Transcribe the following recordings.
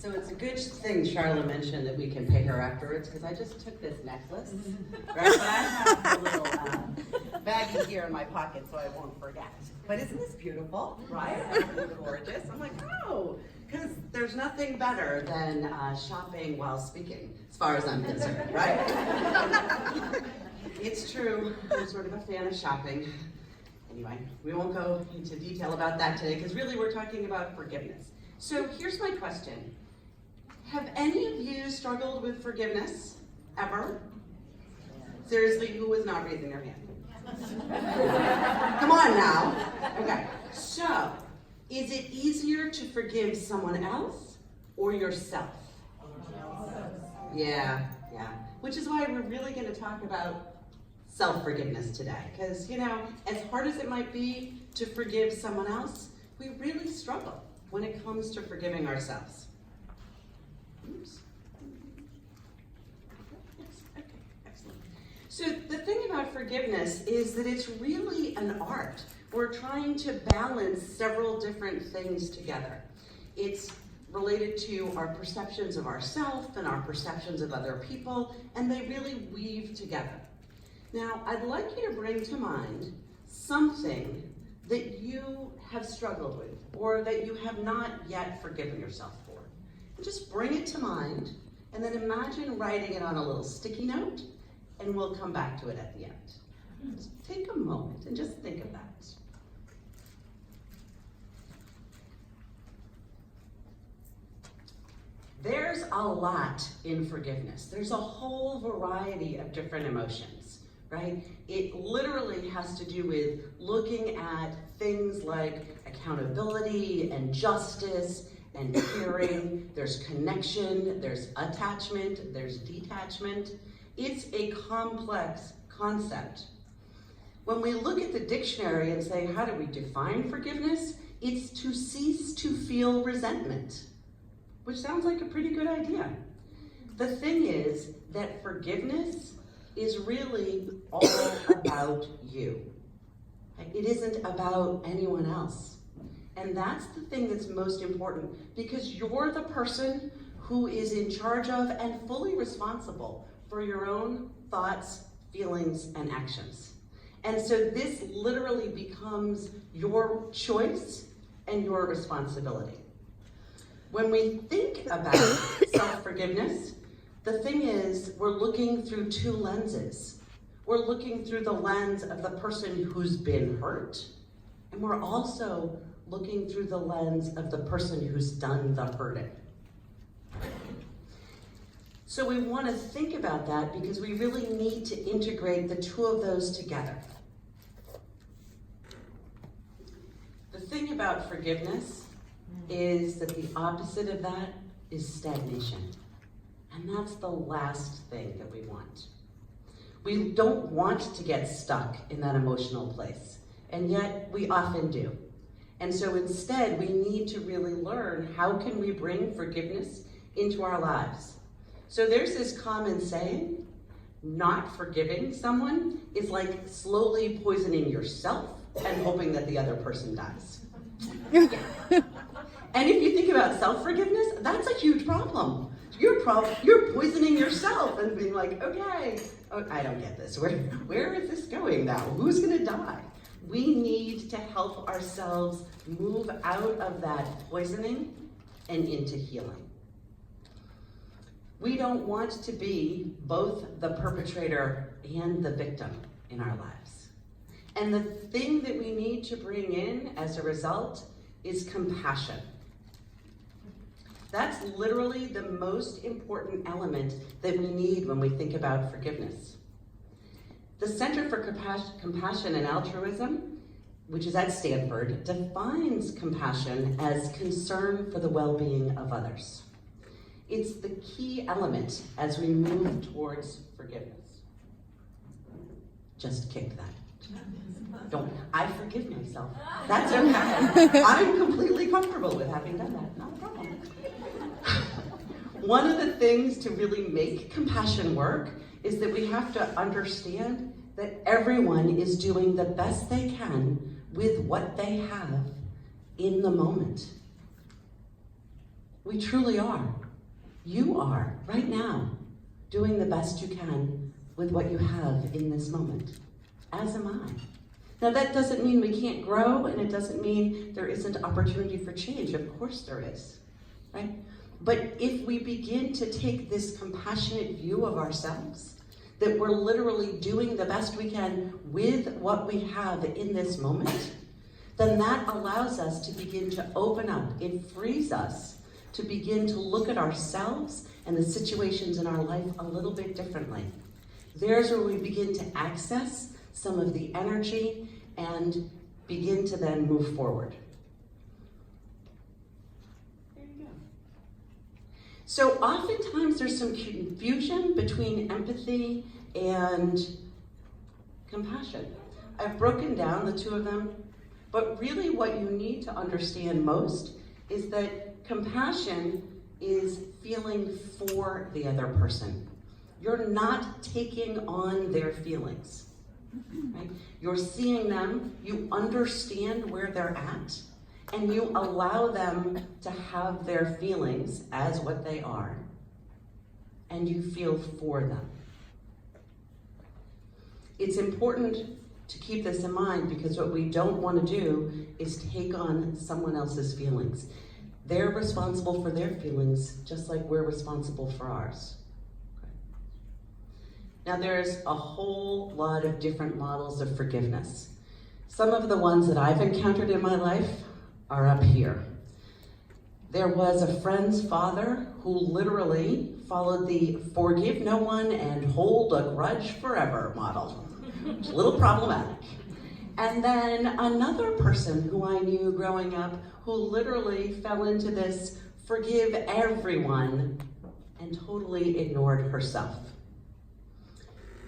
So it's a good thing Charlotte mentioned that we can pay her afterwards, because I just took this necklace, right? But I have a little baggie here in my pocket, so I won't forget. But isn't this beautiful, right? It's gorgeous. I'm like, oh, because there's nothing better than shopping while speaking, as far as I'm concerned, right? It's true. I'm sort of a fan of shopping. Anyway, we won't go into detail about that today, because really we're talking about forgiveness. So here's my question. Have any of you struggled with forgiveness, ever? Seriously, who was not raising their hand? Come on now. Okay, so is it easier to forgive someone else or yourself? Yeah. Which is why we're really going to talk about self-forgiveness today. Because, as hard as it might be to forgive someone else, we really struggle when it comes to forgiving ourselves. Oops. Okay, excellent. So the thing about forgiveness is that it's really an art. We're trying to balance several different things together. It's related to our perceptions of ourselves and our perceptions of other people, and they really weave together. Now, I'd like you to bring to mind something that you have struggled with, or that you have not yet forgiven yourself for. And just bring it to mind, and then imagine writing it on a little sticky note, and we'll come back to it at the end. Just take a moment and just think of that. There's a lot in forgiveness. There's a whole variety of different emotions, right? It literally has to do with looking at things like accountability and justice and caring. There's connection, there's attachment, there's detachment. It's a complex concept. When we look at the dictionary and say, how do we define forgiveness? It's to cease to feel resentment, which sounds like a pretty good idea. The thing is that forgiveness is really all about you. It isn't about anyone else. And that's the thing that's most important, because you're the person who is in charge of and fully responsible for your own thoughts, feelings, and actions. And so this literally becomes your choice and your responsibility. When we think about self-forgiveness, the thing is, we're looking through two lenses. We're looking through the lens of the person who's been hurt, and we're also looking through the lens of the person who's done the hurting. So we want to think about that, because we really need to integrate the two of those together. The thing about forgiveness is that the opposite of that is stagnation. And that's the last thing that we want. We don't want to get stuck in that emotional place, and yet we often do. And so instead, we need to really learn, how can we bring forgiveness into our lives? So there's this common saying, not forgiving someone is like slowly poisoning yourself and hoping that the other person dies. Yeah. And if you think about self-forgiveness, that's a huge problem. You're poisoning yourself and being like, okay, I don't get this. Where is this going now? Who's gonna die? We need to help ourselves move out of that poisoning and into healing. We don't want to be both the perpetrator and the victim in our lives. And the thing that we need to bring in as a result is compassion. That's literally the most important element that we need when we think about forgiveness. The Center for Compassion and Altruism, which is at Stanford, defines compassion as concern for the well-being of others. It's the key element as we move towards forgiveness. Just kick that. I forgive myself. That's okay. I'm completely comfortable with having done that. Not a problem. One of the things to really make compassion work is that we have to understand that everyone is doing the best they can with what they have in the moment. We truly are. You are, right now, doing the best you can with what you have in this moment, as am I. Now that doesn't mean we can't grow, and it doesn't mean there isn't opportunity for change. Of course there is, right? But if we begin to take this compassionate view of ourselves, that we're literally doing the best we can with what we have in this moment, then that allows us to begin to open up. It frees us to begin to look at ourselves and the situations in our life a little bit differently. There's where we begin to access some of the energy and begin to then move forward. There you go. So oftentimes there's some confusion between empathy and compassion. I've broken down the two of them, but really what you need to understand most is that compassion is feeling for the other person. You're not taking on their feelings, right? You're seeing them, you understand where they're at, and you allow them to have their feelings as what they are, and you feel for them. It's important to keep this in mind, because what we don't want to do is take on someone else's feelings. They're responsible for their feelings, just like we're responsible for ours. Now there's a whole lot of different models of forgiveness. Some of the ones that I've encountered in my life are up here. There was a friend's father who literally followed the forgive no one and hold a grudge forever model. It's a little problematic. And then another person who I knew growing up who literally fell into this forgive everyone and totally ignored herself.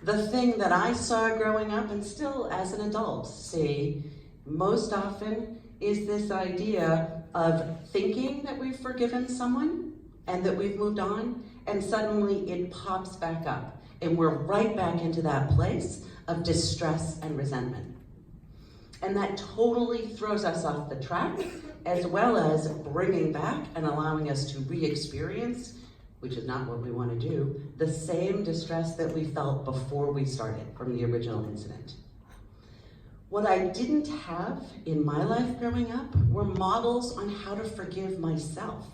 The thing that I saw growing up, and still as an adult see most often, is this idea of thinking that we've forgiven someone and that we've moved on, and suddenly it pops back up and we're right back into that place of distress and resentment. And that totally throws us off the track, as well as bringing back and allowing us to re-experience, which is not what we want to do, the same distress that we felt before we started from the original incident. What I didn't have in my life growing up were models on how to forgive myself.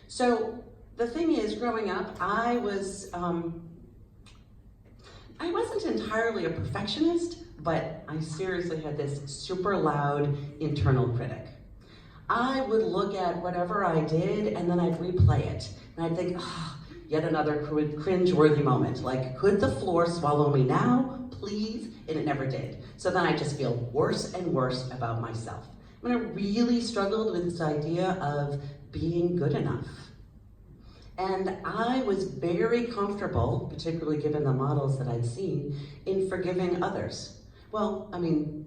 So the thing is, growing up, I wasn't entirely a perfectionist, but I seriously had this super loud internal critic. I would look at whatever I did and then I'd replay it. And I'd think, yet another cringe-worthy moment. Like, could the floor swallow me now, please? And it never did. So then I just feel worse and worse about myself. I mean, I really struggled with this idea of being good enough. And I was very comfortable, particularly given the models that I'd seen, in forgiving others. Well, I mean,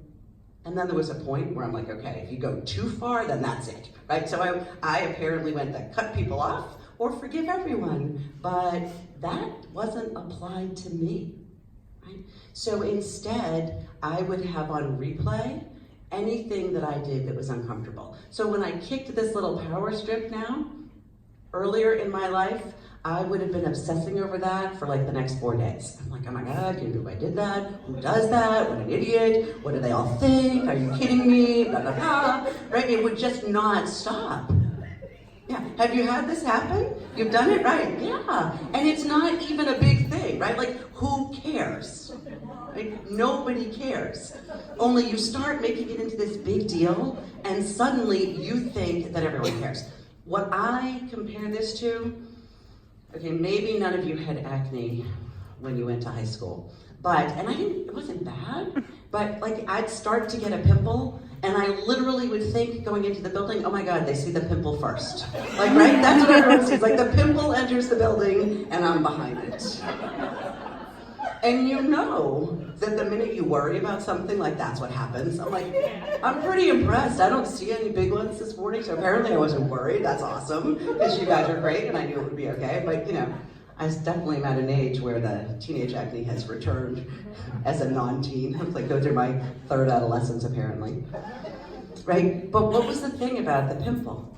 and then there was a point where I'm like, okay, if you go too far, then that's it, right? So I apparently went to cut people off or forgive everyone, but that wasn't applied to me, right? So instead, I would have on replay anything that I did that was uncomfortable. So when I kicked this little power strip now, earlier in my life, I would have been obsessing over that for like the next 4 days. I'm like, oh my God, can you believe I did that? Who does that? What an idiot. What do they all think? Are you kidding me? Blah, blah, blah. Right? It would just not stop. Yeah. Have you had this happen? You've done it? Right. Yeah. And it's not even a big thing, right? Like, who cares? Right? Nobody cares. Only you start making it into this big deal, and suddenly you think that everyone cares. What I compare this to, okay, maybe none of you had acne when you went to high school, and it wasn't bad, but like I'd start to get a pimple, and I literally would think going into the building, oh my God, they see the pimple first. Like, right? That's what everyone sees. Like, the pimple enters the building, and I'm behind it. And you know that the minute you worry about something, like that's what happens. I'm like, I'm pretty impressed. I don't see any big ones this morning, so apparently I wasn't worried. That's awesome, because you guys are great, and I knew it would be okay. But, you know, I definitely am at an age where the teenage acne has returned as a non-teen. I'm like, go through my third adolescence, apparently. right? But what was the thing about the pimple?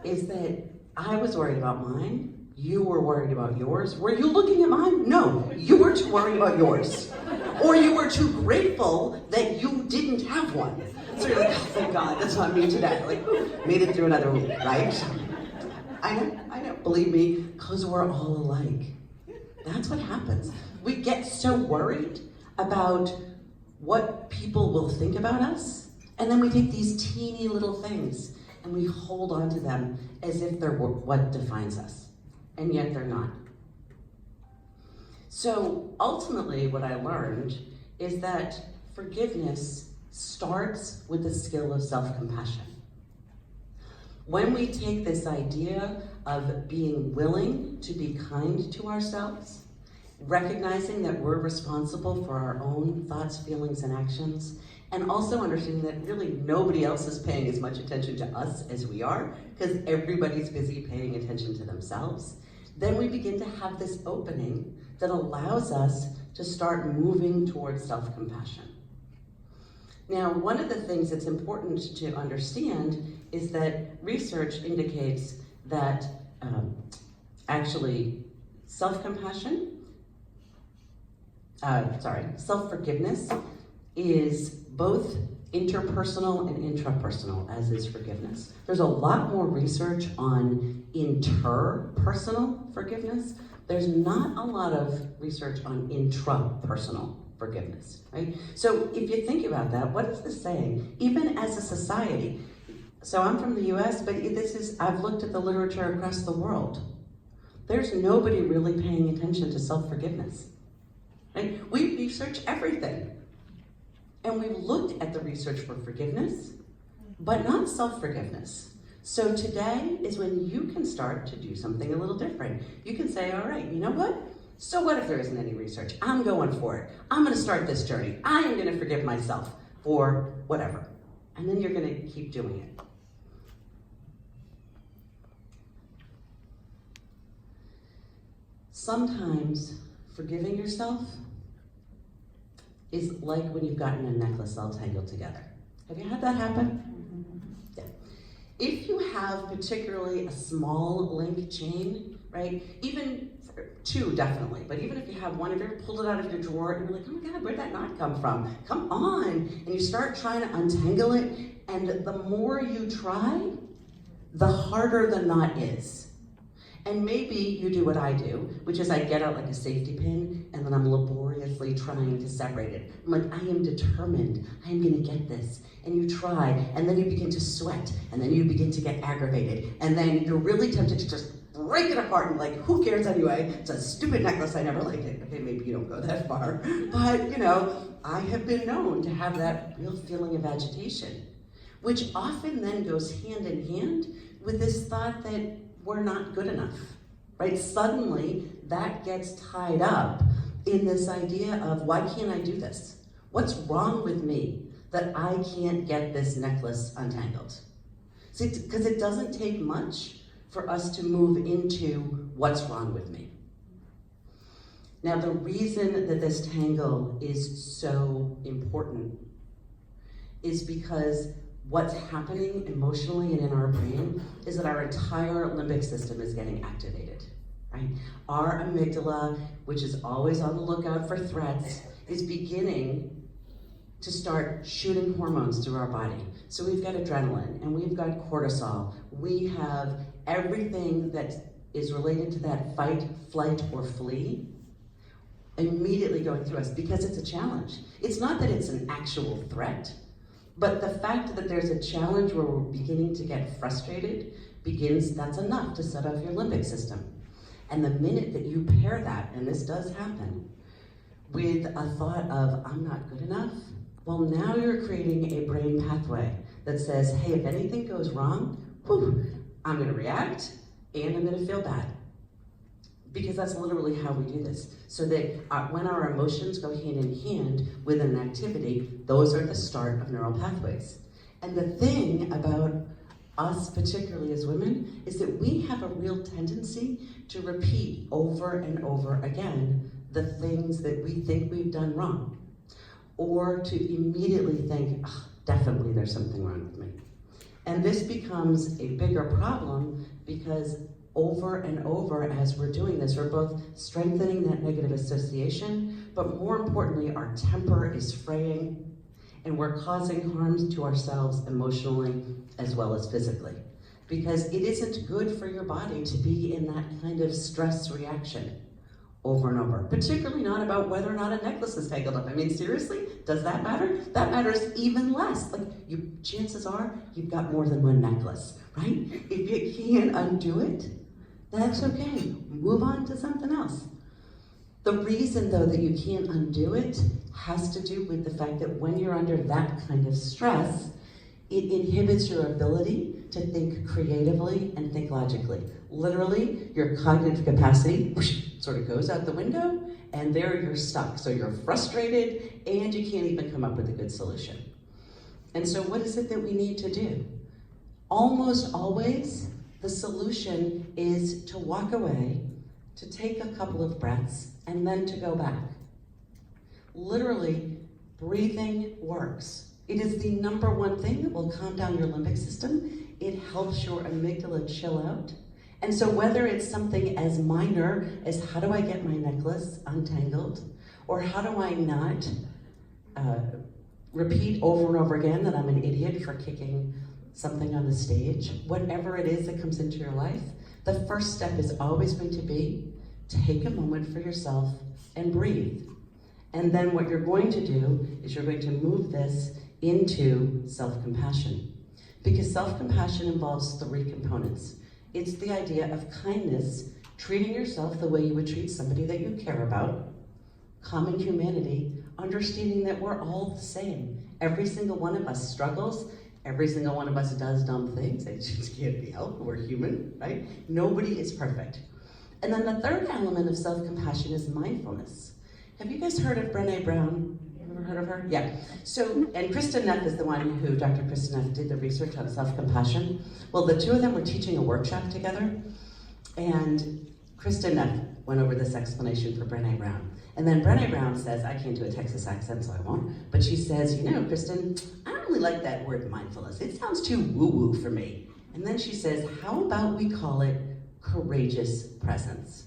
Is that I was worried about mine, you were worried about yours. Were you looking at mine? No, you were too worried about yours. Or you were too grateful that you didn't have one. So you're like, oh, thank God, that's not me today. Like, made it through another week, right? I know, believe me, because we're all alike. That's what happens. We get so worried about what people will think about us, and then we take these teeny little things and we hold on to them as if they're what defines us, and yet they're not. So ultimately what I learned is that forgiveness starts with the skill of self-compassion. When we take this idea of being willing to be kind to ourselves, recognizing that we're responsible for our own thoughts, feelings, and actions, and also understanding that really nobody else is paying as much attention to us as we are, because everybody's busy paying attention to themselves, then we begin to have this opening that allows us to start moving towards self-compassion. Now, one of the things that's important to understand is that research indicates that actually self-forgiveness is both interpersonal and intrapersonal, as is forgiveness. There's a lot more research on interpersonal forgiveness. There's not a lot of research on intrapersonal forgiveness, right? So if you think about that, what is this saying? Even as a society, so I'm from the US, but I've looked at the literature across the world. There's nobody really paying attention to self-forgiveness, right? We research everything. And we've looked at the research for forgiveness, but not self-forgiveness. So today is when you can start to do something a little different. You can say, all right, you know what? So what if there isn't any research? I'm going for it. I'm gonna start this journey. I am gonna forgive myself for whatever. And then you're gonna keep doing it. Sometimes forgiving yourself is like when you've gotten a necklace all tangled together. Have you had that happen? Yeah. If you have particularly a small link chain, right? Even two, definitely, but even if you have one, if you ever pulled it out of your drawer and you're like, oh my God, where'd that knot come from? Come on, and you start trying to untangle it, and the more you try, the harder the knot is. And maybe you do what I do, which is I get out like a safety pin and then I'm laboriously trying to separate it. I'm like, I am determined, I am gonna get this. And you try, and then you begin to sweat, and then you begin to get aggravated, and then you're really tempted to just break it apart and like, who cares anyway? It's a stupid necklace, I never liked it. Okay, maybe you don't go that far. But, you know, I have been known to have that real feeling of agitation, which often then goes hand in hand with this thought that we're not good enough, right? Suddenly, that gets tied up in this idea of, why can't I do this? What's wrong with me that I can't get this necklace untangled? See, because it doesn't take much for us to move into what's wrong with me. Now, the reason that this tangle is so important is because what's happening emotionally and in our brain is that our entire limbic system is getting activated, right? Our amygdala, which is always on the lookout for threats, is beginning to start shooting hormones through our body. So we've got adrenaline, and we've got cortisol. We have everything that is related to that fight, flight, or flee immediately going through us because it's a challenge. It's not that it's an actual threat, but the fact that there's a challenge where we're beginning to get frustrated that's enough to set off your limbic system. And the minute that you pair that, and this does happen, with a thought of, I'm not good enough, well, now you're creating a brain pathway that says, hey, if anything goes wrong, I'm gonna react and I'm gonna feel bad. Because that's literally how we do this. So that when our emotions go hand in hand with an activity, those are the start of neural pathways. And the thing about us, particularly as women, is that we have a real tendency to repeat over and over again the things that we think we've done wrong. Or to immediately think, oh, definitely there's something wrong with me. And this becomes a bigger problem because over and over as we're doing this, we're both strengthening that negative association, but more importantly, our temper is fraying and we're causing harm to ourselves emotionally as well as physically. Because it isn't good for your body to be in that kind of stress reaction over and over, particularly not about whether or not a necklace is tangled up. I mean, seriously, does that matter? That matters even less. Like, chances are you've got more than one necklace, right? If you can't undo it, that's okay. Move on to something else. The reason, though, that you can't undo it has to do with the fact that when you're under that kind of stress, it inhibits your ability to think creatively and think logically. Literally, your cognitive capacity sort of goes out the window, and there you're stuck. So you're frustrated, and you can't even come up with a good solution. And so what is it that we need to do? Almost always, the solution is to walk away, to take a couple of breaths, and then to go back. Literally, breathing works. It is the number one thing that will calm down your limbic system. It helps your amygdala chill out. And so whether it's something as minor as how do I get my necklace untangled, or how do I not repeat over and over again that I'm an idiot for kicking something on the stage, whatever it is that comes into your life, the first step is always going to be take a moment for yourself and breathe. And then what you're going to do is you're going to move this into self-compassion. Because self-compassion involves three components. It's the idea of kindness, treating yourself the way you would treat somebody that you care about, common humanity, understanding that we're all the same. Every single one of us struggles, every single one of us does dumb things. It just can't be helped, we're human, right? Nobody is perfect. And then the third element of self-compassion is mindfulness. Have you guys heard of Brené Brown? Ever heard of her? Yeah. So, and Kristen Neff is the one who, Dr. Kristen Neff, did the research on self-compassion. Well, the two of them were teaching a workshop together, and Kristen Neff went over this explanation for Brené Brown. And then Brené Brown says, I can't do a Texas accent, so I won't, but she says, you know, Kristen, I don't really like that word mindfulness. It sounds too woo-woo for me. And then she says, how about we call it courageous presence?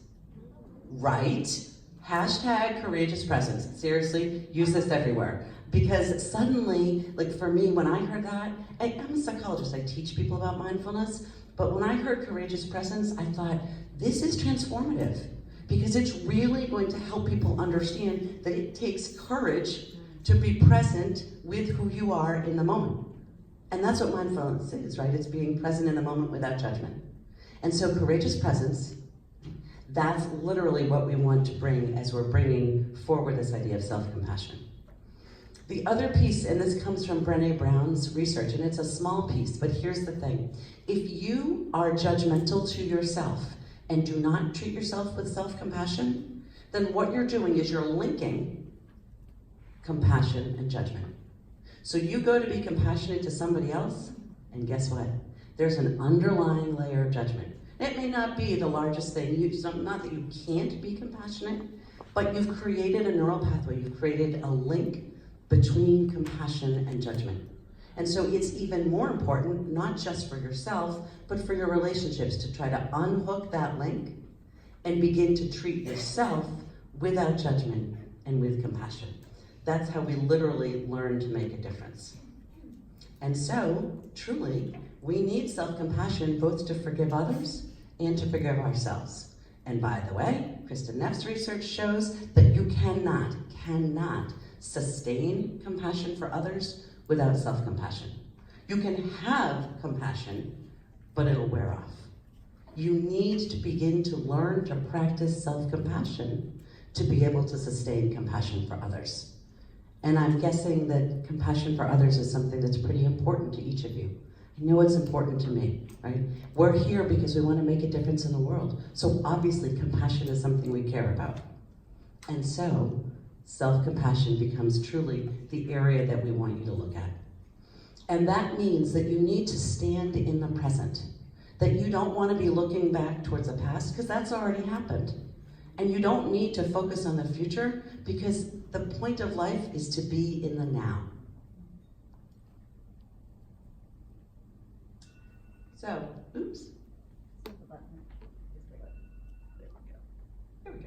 Right? Hashtag courageous presence. Seriously, use this everywhere. Because suddenly, like for me, when I heard that, I'm a psychologist, I teach people about mindfulness, but when I heard courageous presence, I thought, this is transformative. Because it's really going to help people understand that it takes courage to be present with who you are in the moment. And that's what mindfulness is, right? It's being present in the moment without judgment. And so courageous presence, that's literally what we want to bring as we're bringing forward this idea of self-compassion. The other piece, and this comes from Brené Brown's research, and it's a small piece, but here's the thing. If you are judgmental to yourself and do not treat yourself with self-compassion, then what you're doing is you're linking compassion and judgment. So you go to be compassionate to somebody else, and guess what? There's an underlying layer of judgment. It may not be the largest thing, not that you can't be compassionate, but you've created a neural pathway, you've created a link between compassion and judgment. And so it's even more important, not just for yourself, but for your relationships, to try to unhook that link and begin to treat yourself without judgment and with compassion. That's how we literally learn to make a difference. And so, truly, we need self-compassion both to forgive others and to forgive ourselves. And by the way, Kristen Neff's research shows that you cannot sustain compassion for others without self-compassion. You can have compassion, but it'll wear off. You need to begin to learn to practice self-compassion to be able to sustain compassion for others. And I'm guessing that compassion for others is something that's pretty important to each of you. I know it's important to me, right? We're here because we want to make a difference in the world. So obviously compassion is something we care about. And so self-compassion becomes truly the area that we want you to look at. And that means that you need to stand in the present. That you don't want to be looking back towards the past, because that's already happened. And you don't need to focus on the future, because the point of life is to be in the now. So, oops. There we go.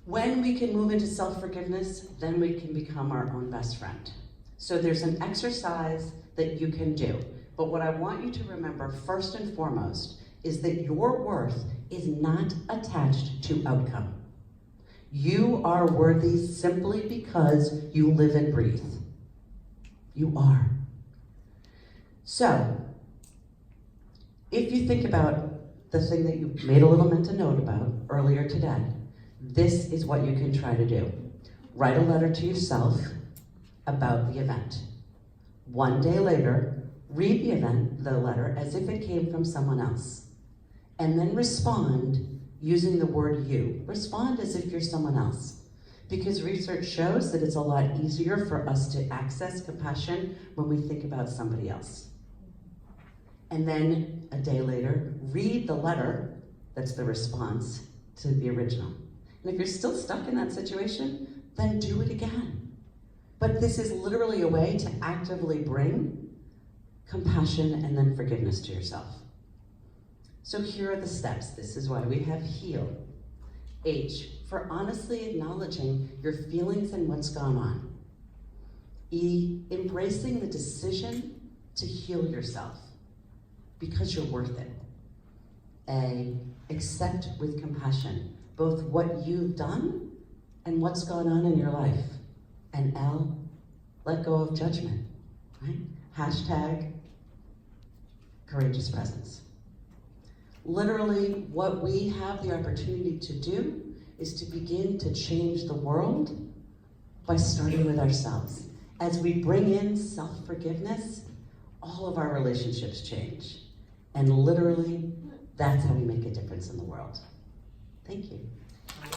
When we can move into self-forgiveness, then we can become our own best friend. So there's an exercise that you can do. But what I want you to remember first and foremost is that your worth is not attached to outcome. You are worthy simply because you live and breathe. You are. So, if you think about the thing that you made a little mental note about earlier today, this is what you can try to do. Write a letter to yourself about the event. One day later, read the letter as if it came from someone else. And then respond using the word you. Respond as if you're someone else. Because research shows that it's a lot easier for us to access compassion when we think about somebody else. And then a day later, read the letter that's the response to the original. And if you're still stuck in that situation, then do it again. But this is literally a way to actively bring compassion and then forgiveness to yourself. So here are the steps. This is why we have heal. H, for honestly acknowledging your feelings and what's gone on. E, embracing the decision to heal yourself because you're worth it. A, accept with compassion both what you've done and what's gone on in your life. And L, let go of judgment, right? Hashtag courageous presence. Literally, what we have the opportunity to do is to begin to change the world by starting with ourselves. As we bring in self-forgiveness, all of our relationships change. And literally, that's how we make a difference in the world. Thank you.